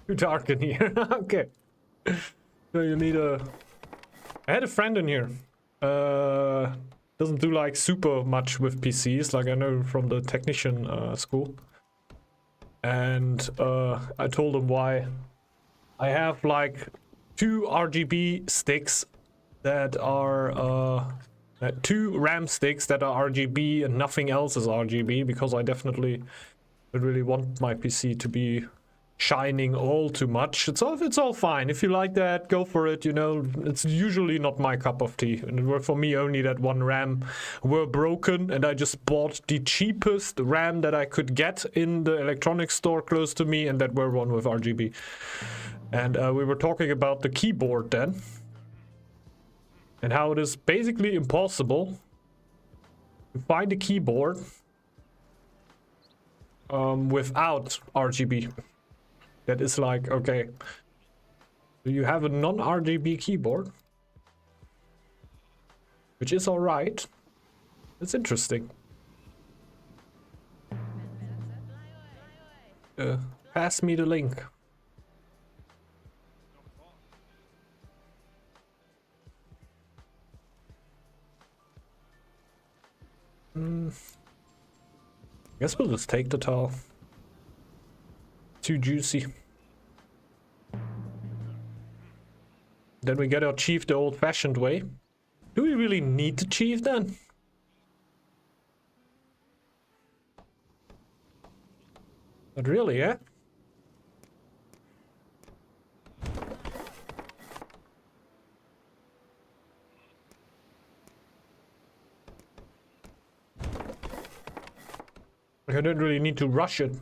Too dark in here. Okay. So you need a... I had a friend in here. Doesn't do like super much with PCs, like I know from the technician school. And I told him why. I have like 2 RGB sticks that are... 2 RAM sticks that are RGB and nothing else is RGB, because I definitely don't really want my PC to be shining all too much. It's all fine. If you like that, go for it. You know, it's usually not my cup of tea. And it were for me only that 1 RAM were broken, and I just bought the cheapest RAM that I could get in the electronics store close to me, and that were one with RGB. And we were talking about the keyboard then, and how it is basically impossible to find a keyboard without RGB. That is like, okay, do you have a non-RGB keyboard? Which is alright. It's interesting. Pass me the link. Guess we'll just take the towel. Too juicy. Then we gotta achieve the old-fashioned way. Do we really need to achieve then? Not really, eh? I don't really need to rush it.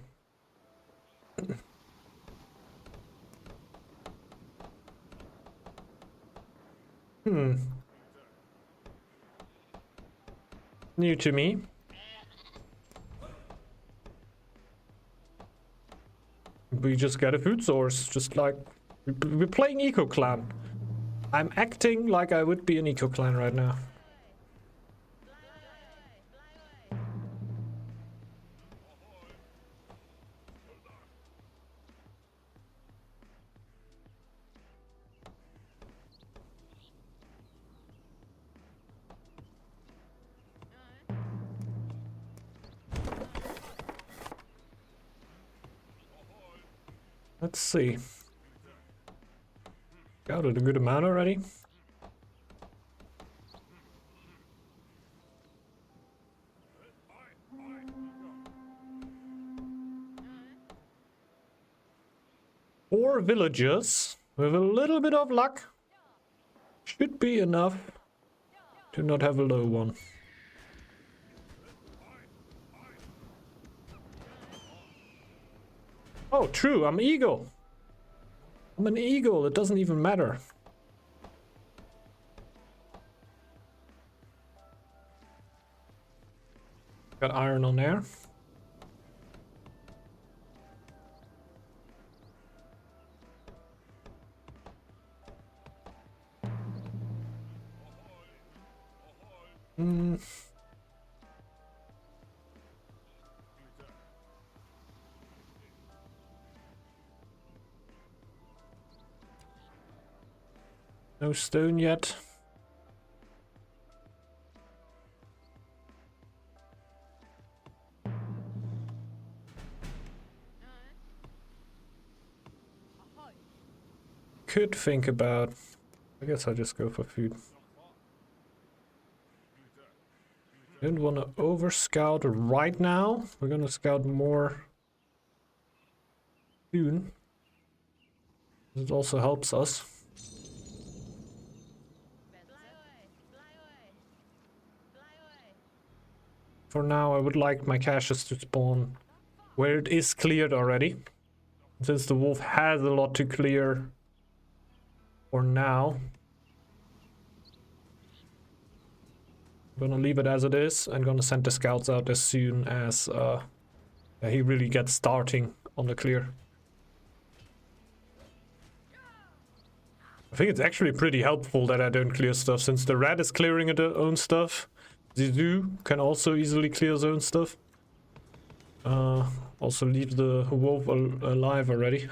New to me. We just get a food source, just like we're playing Eco Clan. I'm acting like I would be an Eco Clan right now. Let's see. Got it a good amount already. Four villagers with a little bit of luck should be enough to not have a low one. Oh, true, I'm eagle. I'm an eagle, it doesn't even matter. Got iron on there. No stone yet. Could think about... I guess I'll just go for food. Don't want to over scout right now. We're gonna scout more soon. It also helps us. For now, I would like my caches to spawn where it is cleared already. Since the wolf has a lot to clear for now. I'm gonna leave it as it is. I'm gonna send the scouts out as soon as he really gets starting on the clear. I think it's actually pretty helpful that I don't clear stuff, since the rat is clearing its own stuff. Zizu can also easily clear his own stuff. Also leave the wolf alive already.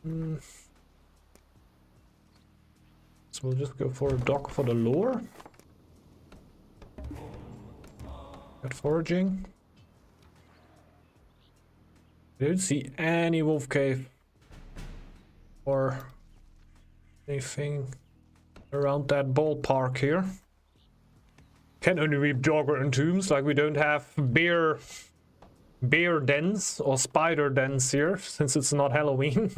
So we'll just go for a dock for the lure. Get foraging. I don't see any wolf cave or anything around that ballpark here. Can only reap jogger and tombs, like we don't have bear dens or spider dens here since it's not Halloween.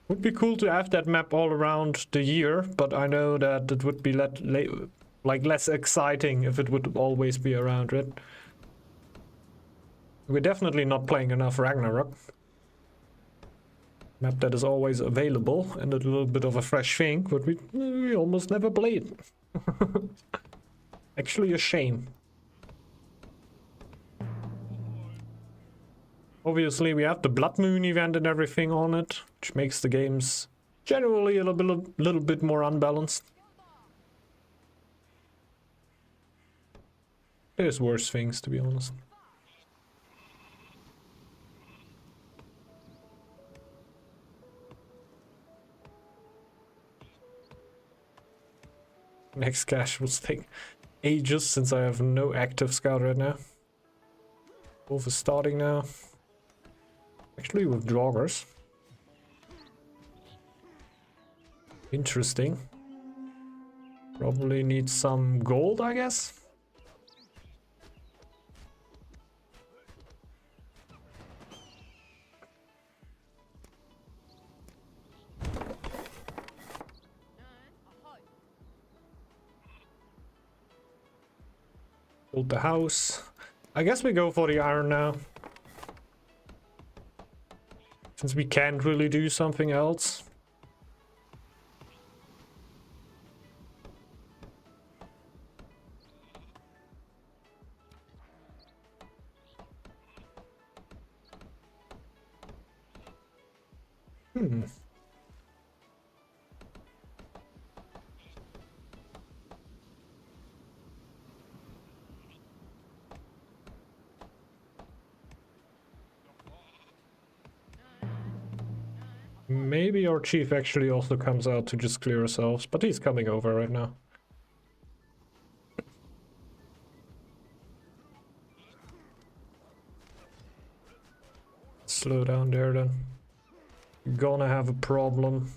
Would be cool to have that map all around the year, but I know that it would be less exciting if it would always be around it. We're definitely not playing enough Ragnarok. Map that is always available and a little bit of a fresh thing, but we almost never play it. Actually a shame. Obviously we have the Blood Moon event and everything on it, which makes the games generally a little bit more unbalanced. There's worse things, to be honest. Next cache will take ages since I have no active scout right now. Wolf is starting now. Actually with joggers. Interesting. Probably need some gold, I guess. Build the house. I guess we go for the iron now. Since we can't really do something else. Maybe our chief actually also comes out to just clear ourselves, but he's coming over right now. Slow down there then. You're gonna have a problem.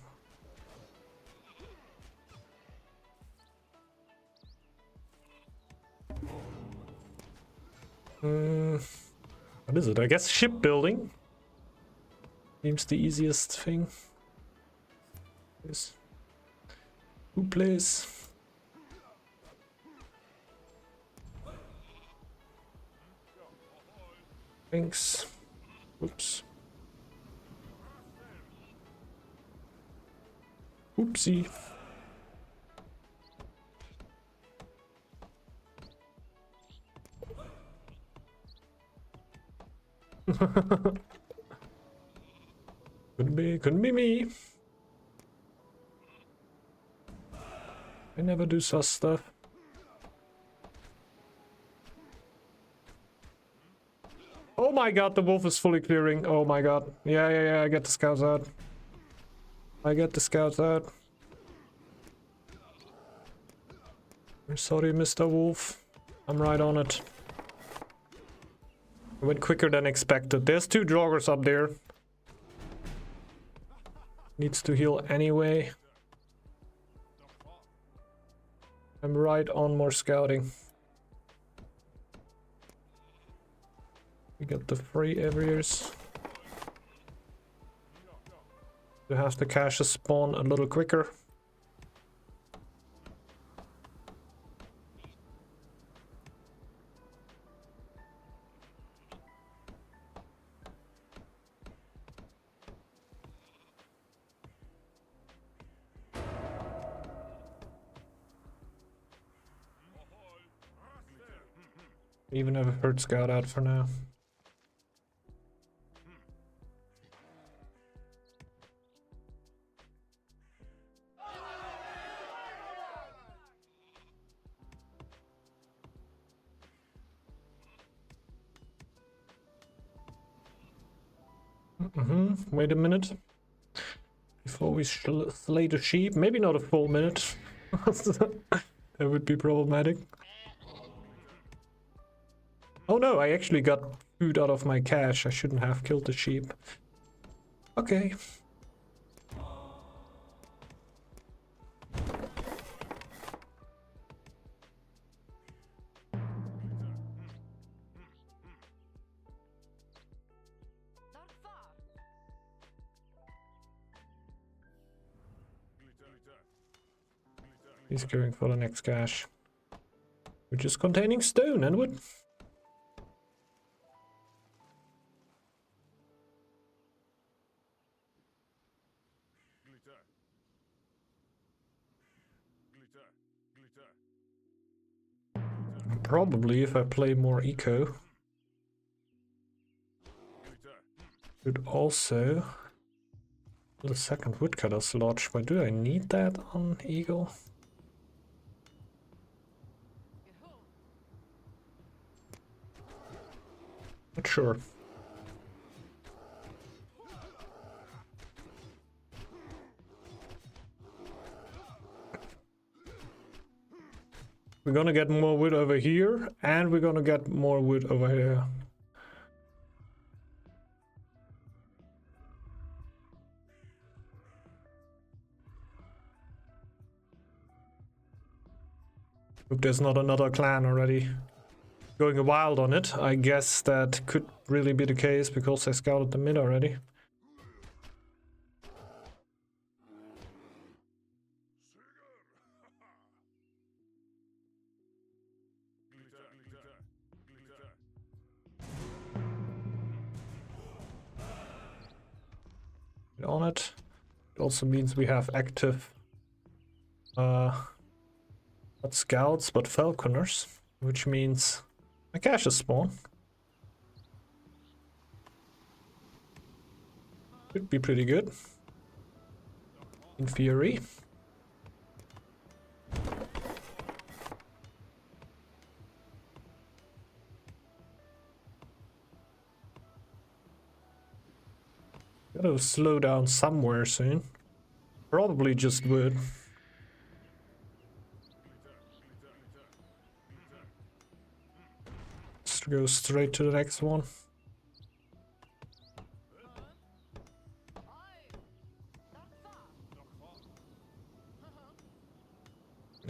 What is it? I guess shipbuilding. Seems the easiest thing. Yes. Who plays? Thanks. Oops. Oopsie. Couldn't be me. I never do sus stuff. Oh my god, the wolf is fully clearing. Oh my god. Yeah, I get the scouts out. I get the scouts out. I'm sorry, Mr. Wolf. I'm right on it. It went quicker than expected. There's two joggers up there. Needs to heal anyway. I'm right on more scouting. We got the free areas. To have the caches spawn a little quicker. Even have a herd scout out for now. Wait a minute. Before we slay the sheep. Maybe not a full minute. That would be problematic. Oh no, I actually got food out of my cache. I shouldn't have killed the sheep. Okay. He's going for the next cache, which is containing stone and wood. Probably if I play more eco, could also the second woodcutter slot. But do I need that on eagle? Not sure. We're gonna get more wood over here, and we're gonna get more wood over here. Hope there's not another clan already going wild on it. I guess that could really be the case because I scouted the mid already. Get on it. It also means we have active not scouts but falconers, which means my cache is spawn. Could be pretty good in theory. Gotta slow down somewhere soon. Probably just wood. Let's go straight to the next one.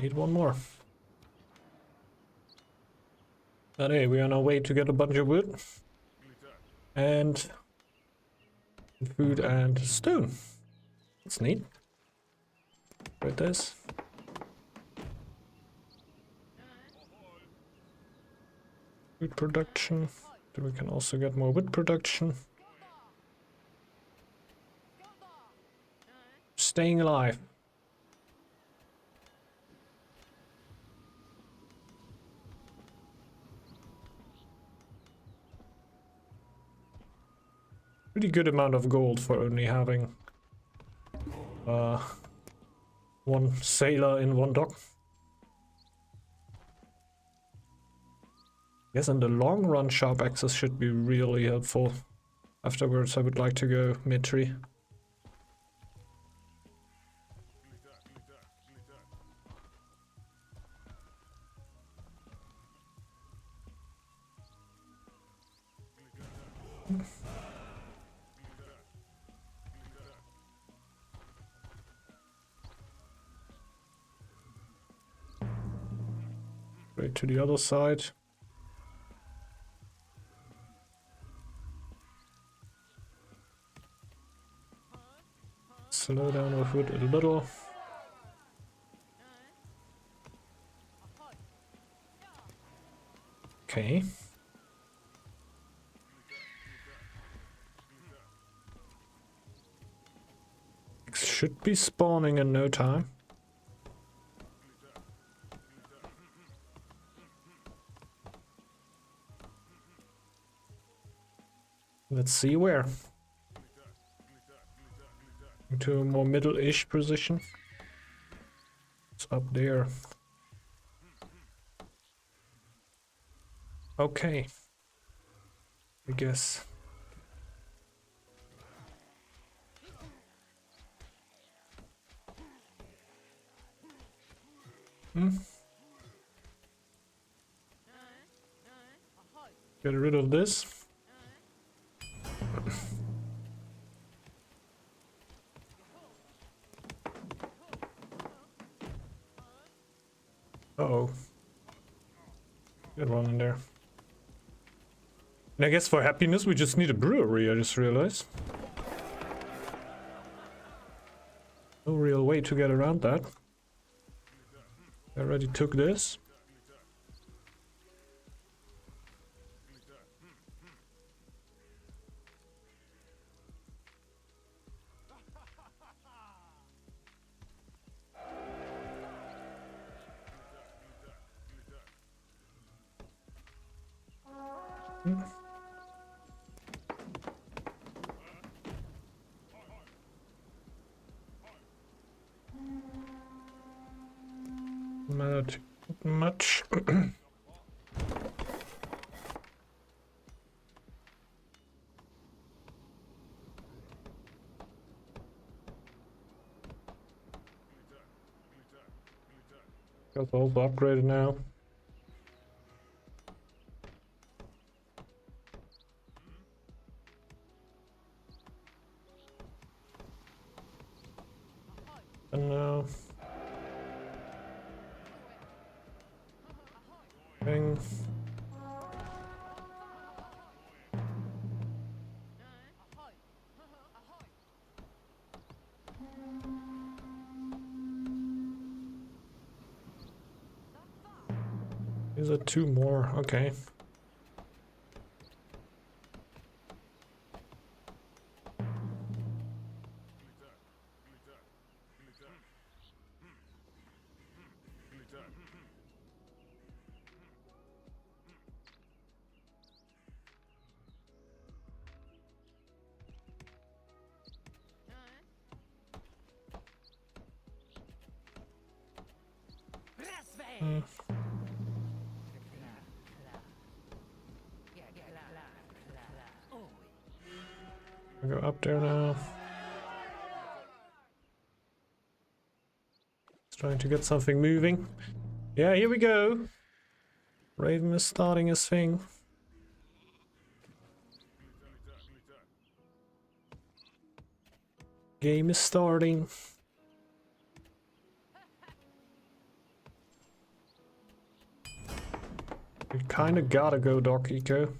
Need one more. But hey, we're on our way to get a bunch of wood. And food and stone. That's neat. Right, this. Food production. Then we can also get more wood production. Staying alive. Pretty good amount of gold for only having one sailor in one dock. Yes, in the long run, sharp access should be really helpful. Afterwards, I would like to go mid-tree. Right to the other side. Slow down our foot a little. Okay. Should be spawning in no time. Let's see where. Into a more middle-ish position. It's up there. Okay. I guess. Get rid of this. Uh-oh. Get one in there. And I guess for happiness we just need a brewery, I just realized. No real way to get around that. I already took this. Not much. Got the whole upgraded now. And now. Bing. These are two more, okay. I go up there now. Just trying to get something moving. Yeah, here we go. Raven is starting his thing. Game is starting. You kinda gotta go Doc Eco.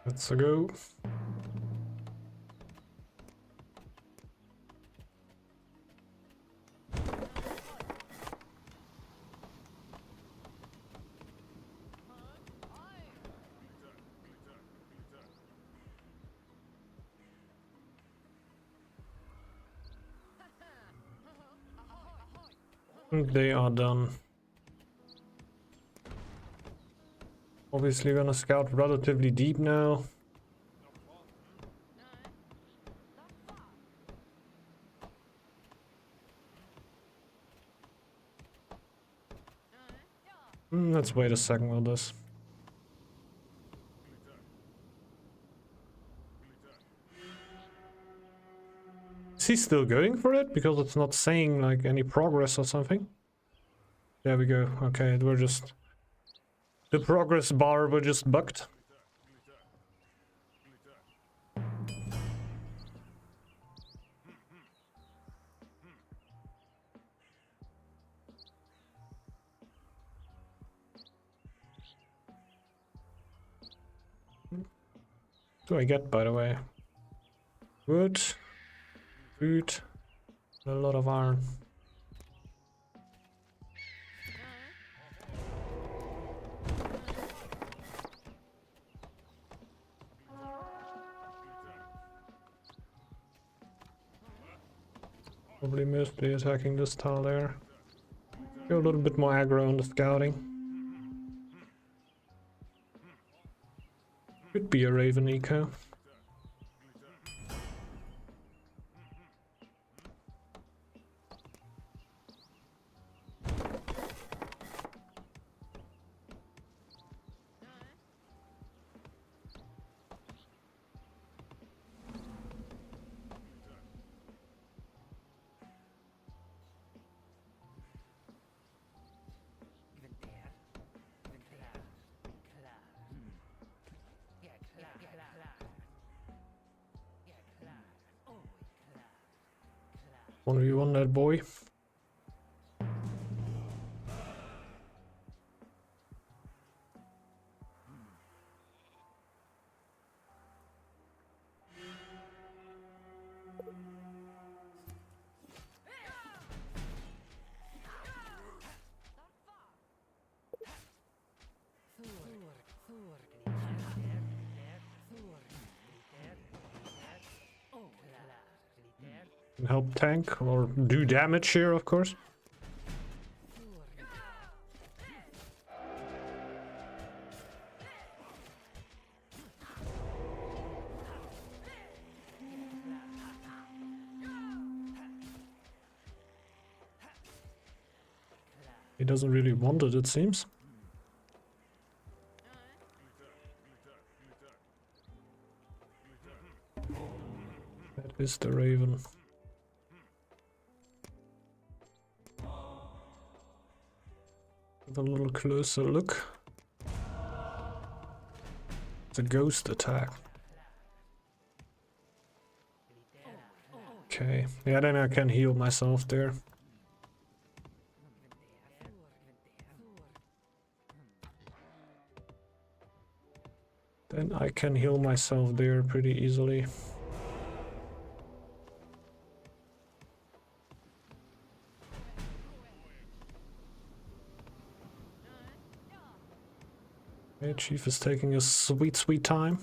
Let's go. They are done. Obviously gonna scout relatively deep now. Let's wait a second on this. Is he still going for it? Because it's not saying like any progress or something. There we go. Okay, we're just... The progress bar were just bugged. do I get, by the way? Wood, food, a lot of iron. Probably mostly attacking this tile there. Go a little bit more aggro on the scouting. Could be a Raven eco. One of you on that boy. Can help tank or do damage here, of course. He doesn't really want it, it seems. That is the Raven. Have a little closer look. It's a ghost attack. Okay, yeah, then I can heal myself there. Then I can heal myself there pretty easily. Okay, Chief is taking a sweet, sweet time.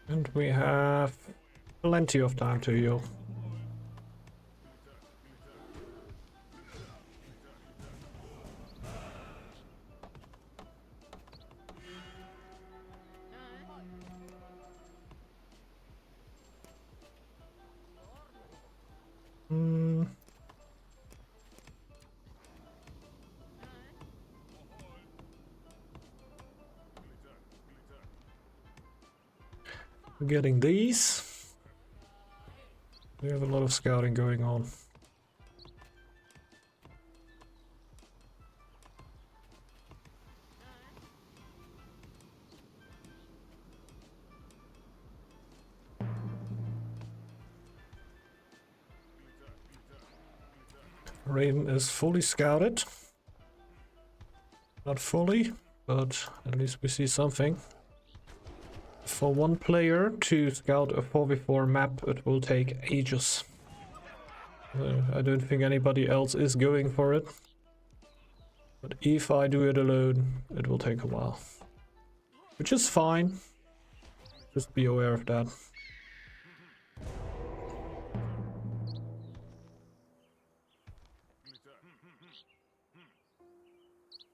And we have plenty of time to heal. We're getting these. We have a lot of scouting going on. Raven is fully scouted. Not fully, but at least we see something. For one player to scout a 4v4 map, it will take ages. I don't think anybody else is going for it. But if I do it alone, it will take a while. Which is fine. Just be aware of that.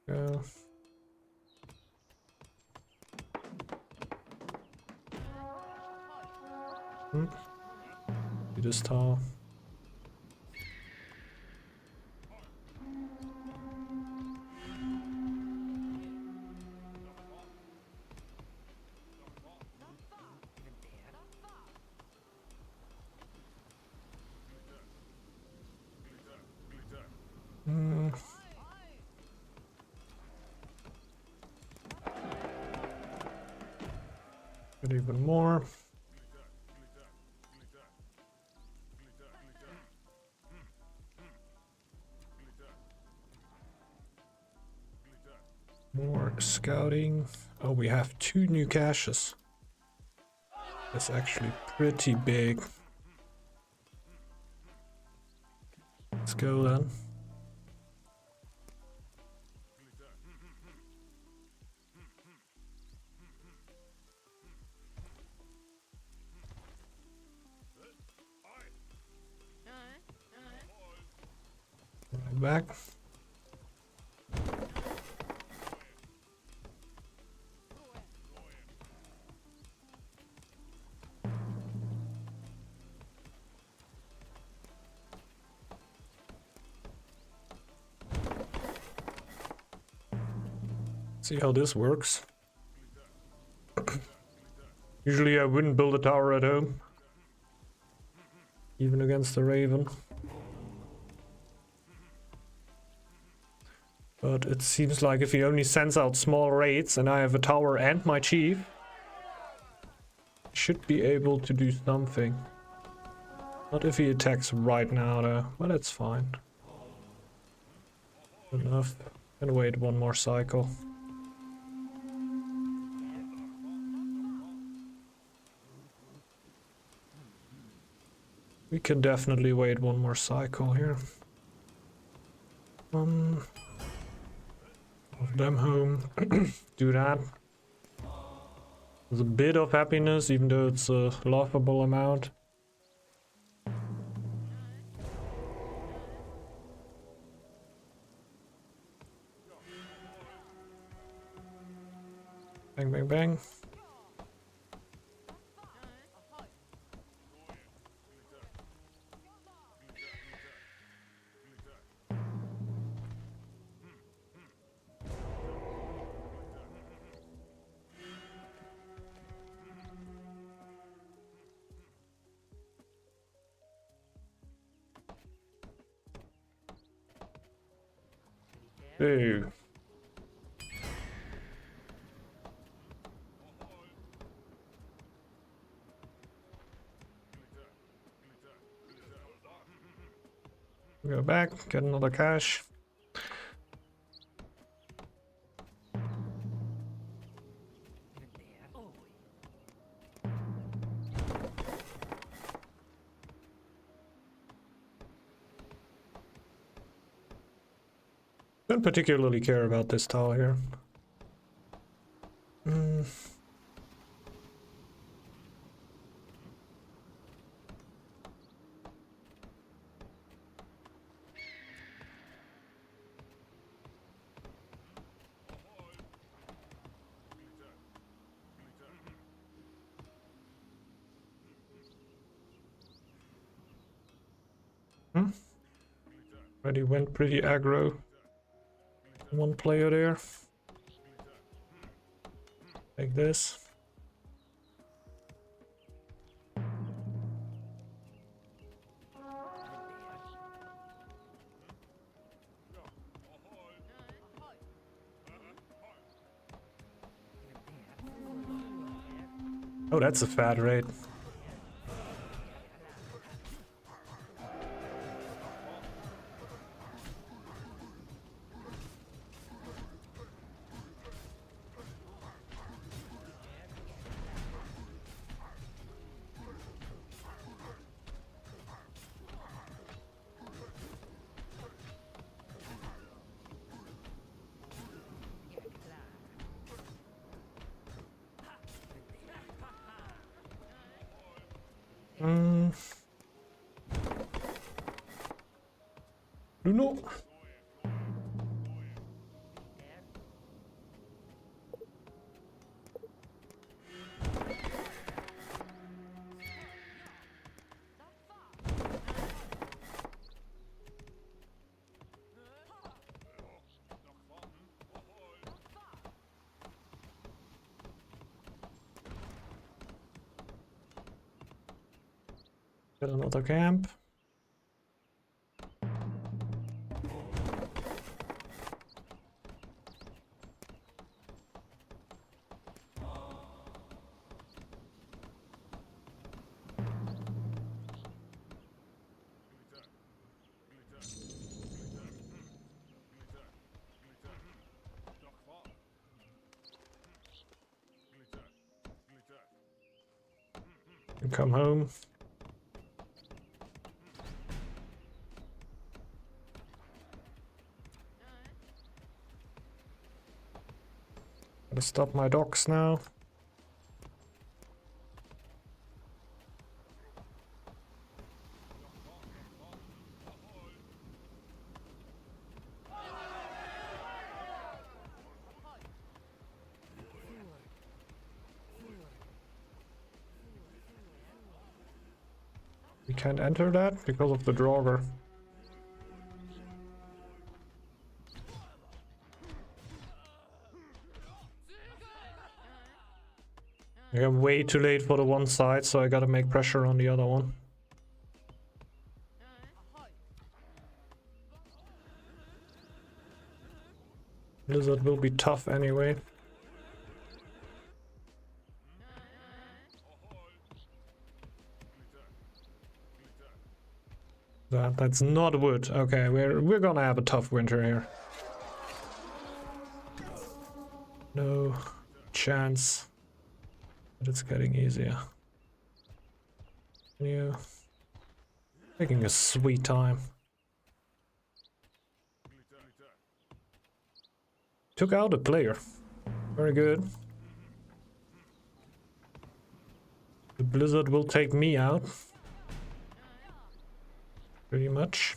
Yeah. Do this tower. Get even more. More scouting. Oh, we have 2 new caches. That's actually pretty big. Let's go then. Right back. See how this works. Usually I wouldn't build a tower at home, even against the Raven. But it seems like if he only sends out small raids and I have a tower and my chief, should be able to do something. Not if he attacks right now though, but that's fine. Good enough. Can wait one more cycle. We can definitely wait one more cycle here. Of them home. Do that. There's a bit of happiness, even though it's a laughable amount. Bang, bang, bang. Hey. Go back, get another cache. Don't particularly care about this tile here. Already went pretty aggro. One player there. Like this. Oh, that's a fat raid. Mm. No. Get another camp. And come home. Gotta stop my docks now. We can't enter that because of the Draugr. I'm way too late for the one side, so I gotta make pressure on the other one. Blizzard will be tough anyway. That's not wood. Okay, we're gonna have a tough winter here. No chance. But it's getting easier. Yeah. Taking a sweet time. Took out a player. Very good. The Blizzard will take me out. Pretty much.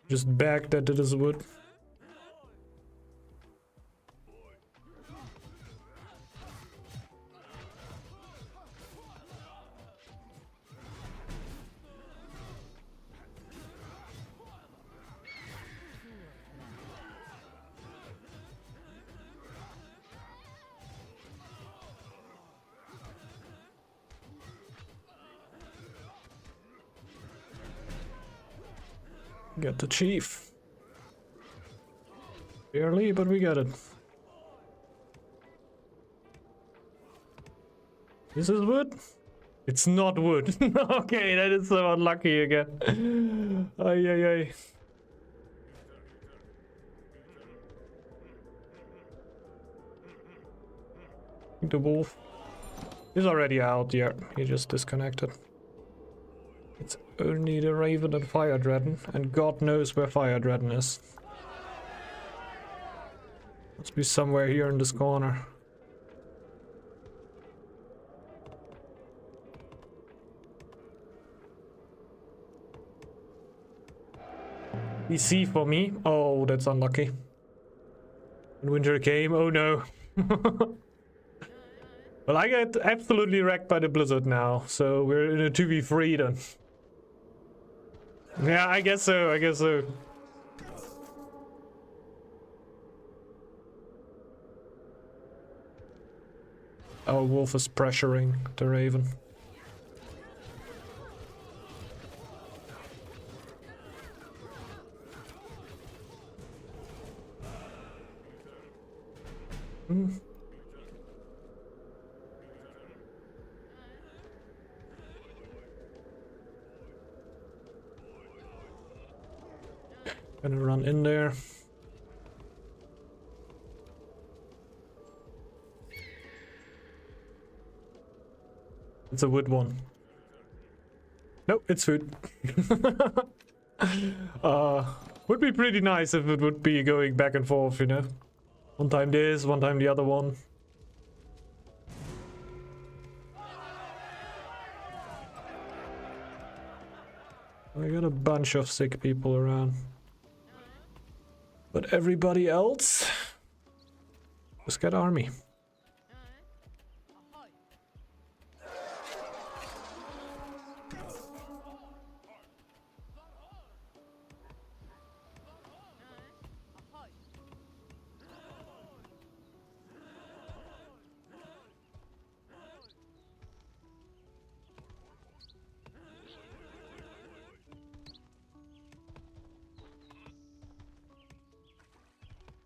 Just back that it is wood. Get the chief. Barely, but we got it. This is wood? It's not wood. Okay, that is so unlucky again. Ay, ay, ay. The wolf is already out. Yeah, he just disconnected. It's only the Raven and Fire Dragon, and God knows where Fire Dragon is. Must be somewhere here in this corner. PC for me. Oh, that's unlucky. When winter came, oh no. Well, I get absolutely wrecked by the blizzard now, so we're in a 2v3 then. Yeah, I guess so, I guess so. Our wolf is pressuring the Raven. Gonna run in there. It's a wood one. Nope, it's food. Would be pretty nice if it would be going back and forth, you know? One time this, one time the other one. I got a bunch of sick people around. But everybody else just got army.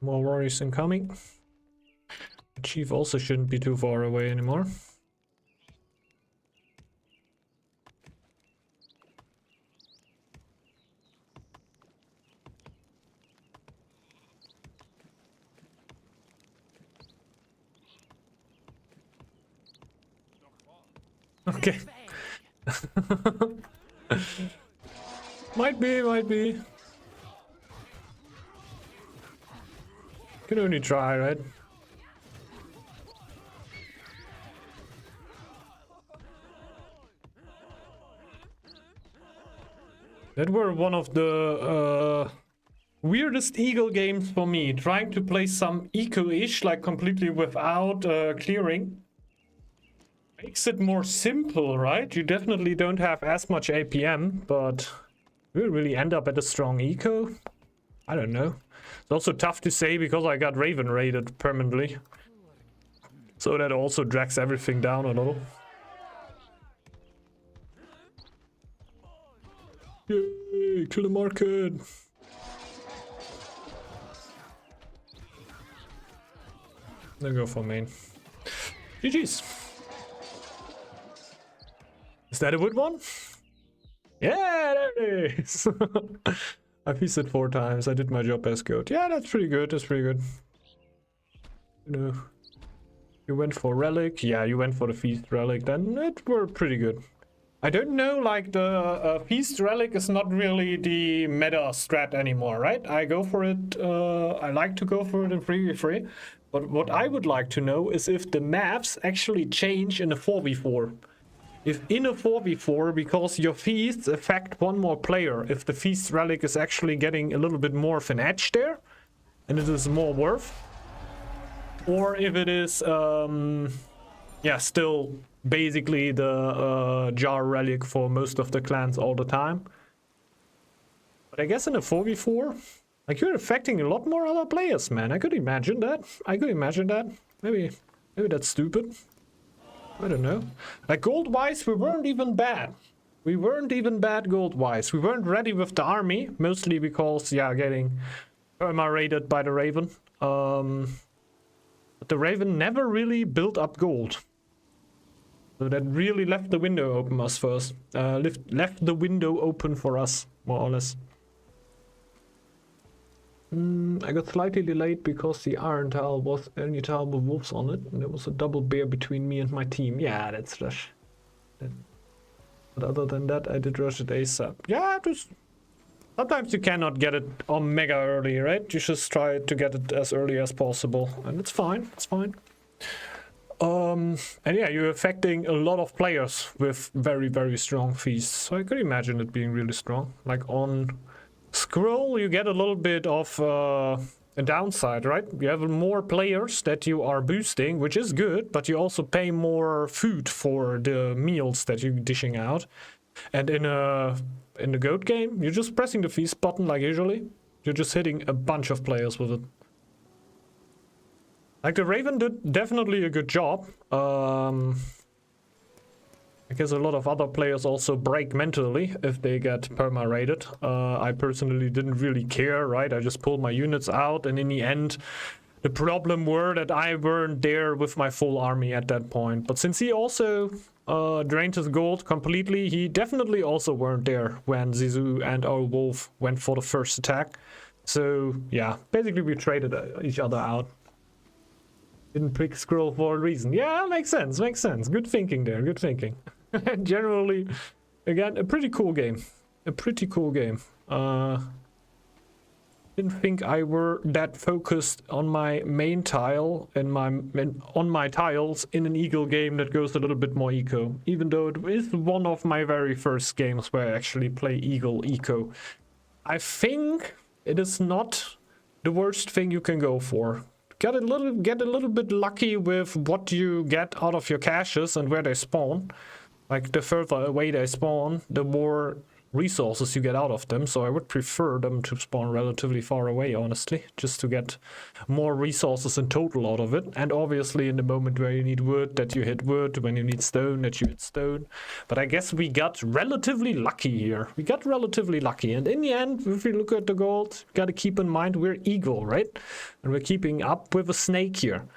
More warriors incoming. The chief also shouldn't be too far away anymore. Okay. Might be. Can only try, right? That were one of the weirdest eagle games for me. Trying to play some eco-ish, like completely without clearing. Makes it more simple, right? You definitely don't have as much APM, but we'll really end up at a strong eco? I don't know. It's also tough to say because I got Raven raided permanently. So that also drags everything down a little. Yay, kill the market! Then go for main. GG's. Is that a wood one? Yeah, there it is! I feasted 4 times. I did my job as goat. Yeah, that's pretty good. That's pretty good. You know, you went for relic. Yeah, you went for the feast relic. Then it were pretty good. I don't know, like the feast relic is not really the meta strat anymore, right? I go for it. I like to go for it in 3v3. But what I would like to know is if the maps actually change in a 4v4. If in a 4v4, because your feasts affect one more player, if the feast relic is actually getting a little bit more of an edge there, and it is more worth, or if it is, yeah, still basically the jar relic for most of the clans all the time. But I guess in a 4v4, like you're affecting a lot more other players, man. I could imagine that. Maybe that's stupid. I don't know. Like gold-wise, we weren't even bad. We weren't even bad gold-wise. We weren't ready with the army, mostly because, yeah, getting raided by the Raven. But the Raven never really built up gold. So that really left the window open us first. Left the window open for us, more or less. I got slightly delayed because the iron tile was only tile with wolves on it, and there was a double bear between me and my team. Yeah, that's rush. But other than that, I did rush it ASAP. Yeah, just sometimes you cannot get it on mega early, right? You just try to get it as early as possible, and it's fine. It's fine. And yeah, you're affecting a lot of players with very, very strong feasts. So I could imagine it being really strong. Like on Scroll, you get a little bit of a downside, right? You have more players that you are boosting, which is good, but you also pay more food for the meals that you're dishing out. And in the goat game, you're just pressing the feast button like usually. You're just hitting a bunch of players with it. Like the Raven did definitely a good job. I guess a lot of other players also break mentally if they get perma-raided. I personally didn't really care, right? I just pulled my units out, and in the end, the problem were that I weren't there with my full army at that point. But since he also drained his gold completely, he definitely also weren't there when Zizou and our wolf went for the first attack. So yeah, basically we traded each other out. Didn't pick scroll for a reason. Yeah, makes sense, makes sense. Good thinking there, good thinking. Generally, again, a pretty cool game. A pretty cool game. Didn't think I were that focused on my main tile and on my tiles in an eagle game that goes a little bit more eco. Even though it is one of my very first games where I actually play eagle eco. I think it is not the worst thing you can go for. Get a little bit lucky with what you get out of your caches and where they spawn. Like the further away they spawn, the more resources you get out of them. So I would prefer them to spawn relatively far away, honestly, just to get more resources in total out of it. And obviously in the moment where you need wood, that you hit wood, when you need stone, that you hit stone. But I guess we got relatively lucky here. We got relatively lucky. And in the end, if you look at the gold, you gotta keep in mind we're eagle, right? And we're keeping up with a snake here.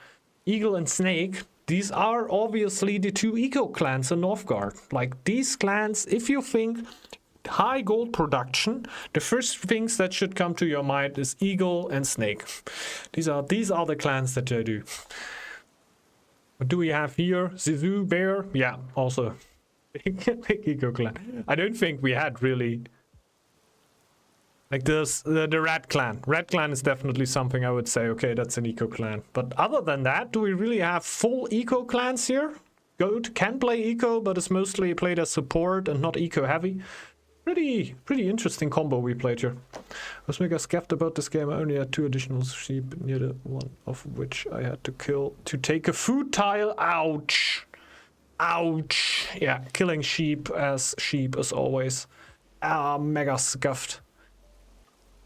Eagle and snake, these are obviously the two eco clans in Northgard. Like these clans, if you think high gold production, the first things that should come to your mind is eagle and snake. These are the clans that I do. What do we have here? Zizu, bear? Yeah, also big eco clan. I don't think we had really like this the red clan. Red clan is definitely something I would say, okay, that's an eco clan. But other than that, do we really have full eco clans here? Goat can play eco, but it's mostly played as support and not eco heavy. Pretty interesting combo we played here. I was mega scared about this game. I only had 2 additional sheep, near the one of which I had to kill to take a food tile. Ouch. Ouch. Yeah, killing sheep as always. Mega scuffed.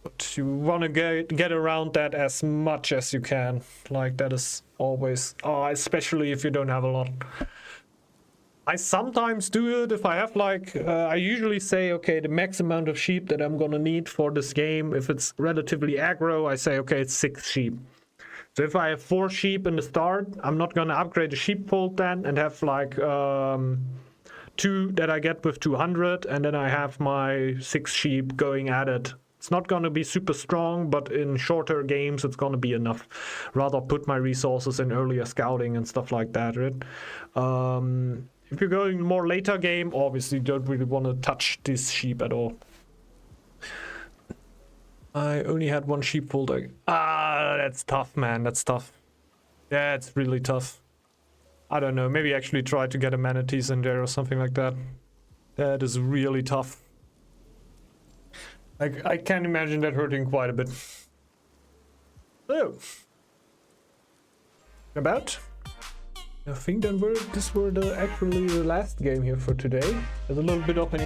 But you want to get around that as much as you can. Like that is always, especially if you don't have a lot. I sometimes do it if I have like, I usually say, okay, the max amount of sheep that I'm gonna need for this game, if it's relatively aggro, I say, okay, it's 6 sheep. So if I have 4 sheep in the start, I'm not gonna upgrade the sheepfold then and have like 2 that I get with 200, and then I have my 6 sheep going at it. It's not gonna be super strong, but in shorter games, it's gonna be enough. Rather put my resources in earlier scouting and stuff like that, right? If you're going more later game, obviously you don't really want to touch this sheep at all. I only had 1 sheepfold. That's tough, man. That's tough. Yeah, it's really tough. I don't know. Maybe actually try to get a manatees in there or something like that. That is really tough. I can imagine that hurting quite a bit. So, about. I think then these were actually the last game here for today. There's a little bit of an